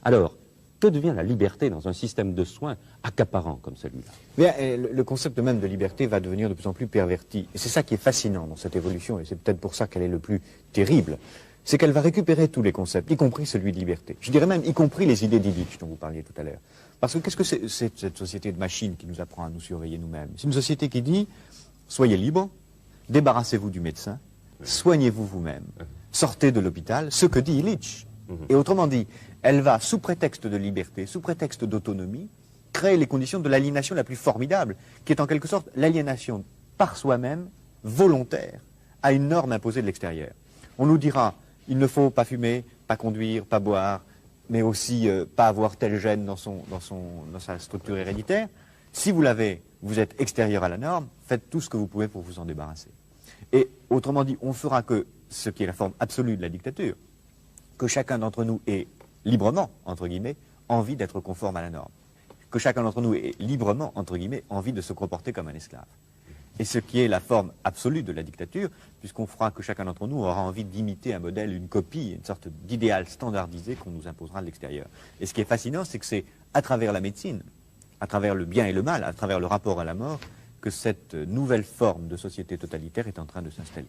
Alors, que devient la liberté dans un système de soins accaparant comme celui-là? Le concept même de liberté va devenir de plus en plus perverti. Et c'est ça qui est fascinant dans cette évolution, et c'est peut-être pour ça qu'elle est le plus terrible. C'est qu'elle va récupérer tous les concepts, y compris celui de liberté. Je dirais même y compris les idées d'Illich dont vous parliez tout à l'heure. Parce que qu'est-ce que c'est cette société de machines qui nous apprend à nous surveiller nous-mêmes? C'est une société qui dit, soyez libre, débarrassez-vous du médecin, soignez-vous vous-même, sortez de l'hôpital, ce que dit Illich. Et autrement dit, elle va, sous prétexte de liberté, sous prétexte d'autonomie, créer les conditions de l'aliénation la plus formidable, qui est en quelque sorte l'aliénation par soi-même, volontaire, à une norme imposée de l'extérieur. On nous dira, il ne faut pas fumer, pas conduire, pas boire, mais aussi pas avoir tel gène dans sa structure héréditaire. Si vous l'avez, vous êtes extérieur à la norme, faites tout ce que vous pouvez pour vous en débarrasser. Et autrement dit, on fera que ce qui est la forme absolue de la dictature, que chacun d'entre nous ait librement, entre guillemets, envie d'être conforme à la norme. Que chacun d'entre nous ait librement, entre guillemets, envie de se comporter comme un esclave. Et ce qui est la forme absolue de la dictature, puisqu'on fera que chacun d'entre nous aura envie d'imiter un modèle, une copie, une sorte d'idéal standardisé qu'on nous imposera de l'extérieur. Et ce qui est fascinant, c'est que c'est à travers la médecine, à travers le bien et le mal, à travers le rapport à la mort, que cette nouvelle forme de société totalitaire est en train de s'installer.